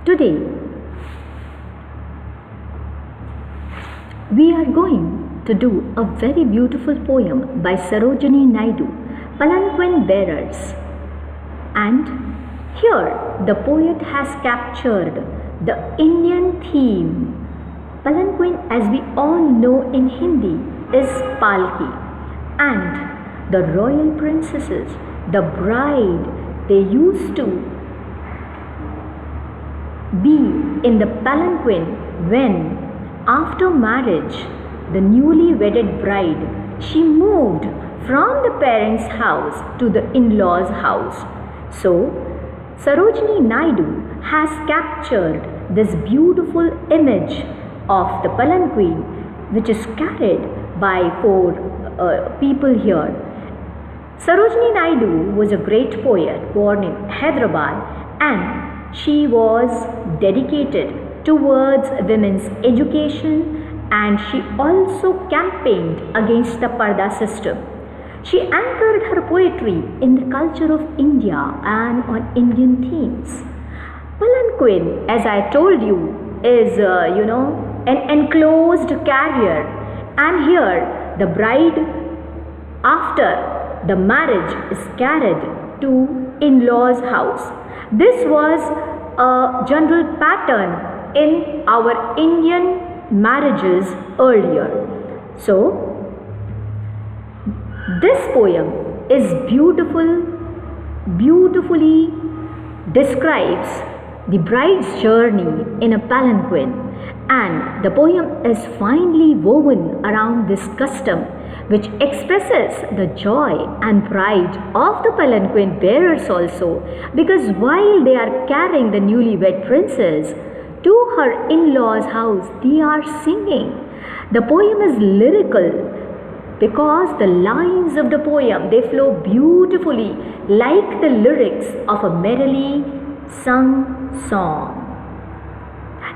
Today, we are going to do a very beautiful poem by Sarojini Naidu, Palanquin Bearers. And here the poet has captured the Indian theme. Palanquin, as we all know in Hindi, is Palki, and the royal princesses, the bride, they used to be in the palanquin when, after marriage, the newly wedded bride, she moved from the parents' house to the in-laws' house. So, Sarojini Naidu has captured this beautiful image of the palanquin, which is carried by four people here. Sarojini Naidu was a great poet born in Hyderabad, and she was dedicated towards women's education, and she also campaigned against the Parda system. She anchored her poetry in the culture of India and on Indian themes. Palanquin, as I told you, is an enclosed carrier, and here the bride, after the marriage, is carried to in-laws' house. This was a general pattern in our Indian marriages earlier. So, this poem is beautifully describes the bride's journey in a palanquin, and the poem is finely woven around this custom, which expresses the joy and pride of the palanquin bearers also, because while they are carrying the newlywed princess to her in-laws' house, they are singing. The poem is lyrical because the lines of the poem, they flow beautifully like the lyrics of a merrily sung song.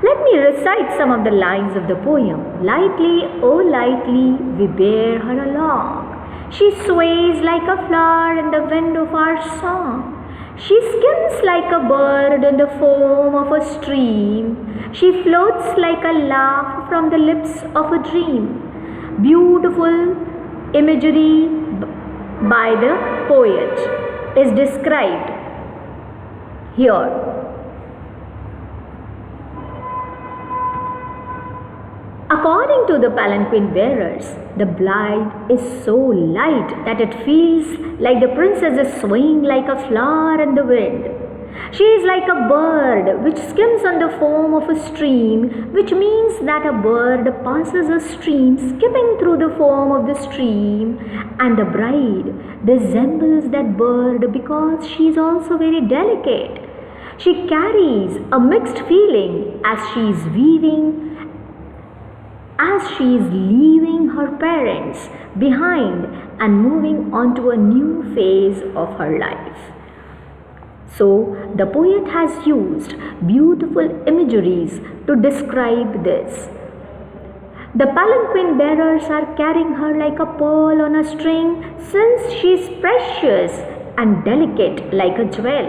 Let me recite some of the lines of the poem. Lightly, oh lightly, we bear her along. She sways like a flower in the wind of our song. She skims like a bird in the foam of a stream. She floats like a laugh from the lips of a dream. Beautiful imagery by the poet is described here. According to the palanquin bearers, the bride is so light that it feels like the princess is swaying like a flower in the wind. She is like a bird which skims on the foam of a stream, which means that a bird passes a stream skipping through the foam of the stream, and the bride resembles that bird because she is also very delicate. She carries a mixed feeling as she is leaving her parents behind and moving on to a new phase of her life. So, the poet has used beautiful imageries to describe this. The palanquin bearers are carrying her like a pearl on a string, since she is precious and delicate like a jewel.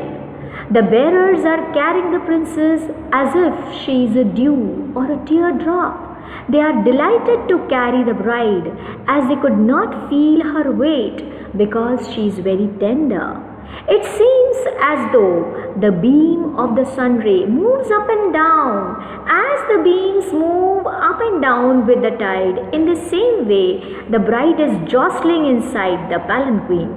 The bearers are carrying the princess as if she is a dew or a teardrop. They are delighted to carry the bride, as they could not feel her weight because she is very tender. It seems as though the beam of the sun ray moves up and down. As the beams move up and down with the tide, in the same way the bride is jostling inside the palanquin.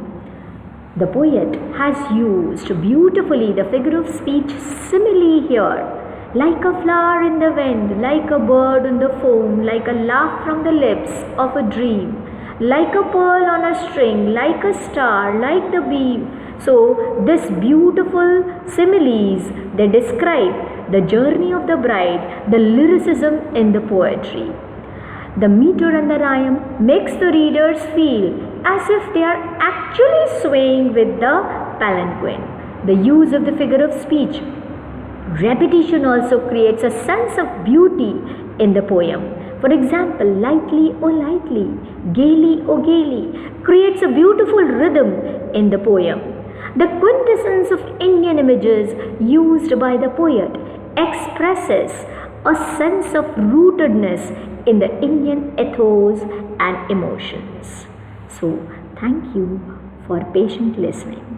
The poet has used beautifully the figure of speech simile here. Like a flower in the wind, like a bird in the foam, like a laugh from the lips of a dream, like a pearl on a string, like a star, like the beam. So, this beautiful similes, they describe the journey of the bride, the lyricism in the poetry. The meter and the rhyme makes the readers feel as if they are actually swaying with the palanquin. The use of the figure of speech, repetition also creates a sense of beauty in the poem. For example, lightly, oh lightly, gaily, oh gaily creates a beautiful rhythm in the poem. The quintessence of Indian images used by the poet expresses a sense of rootedness in the Indian ethos and emotions. So, thank you for patient listening.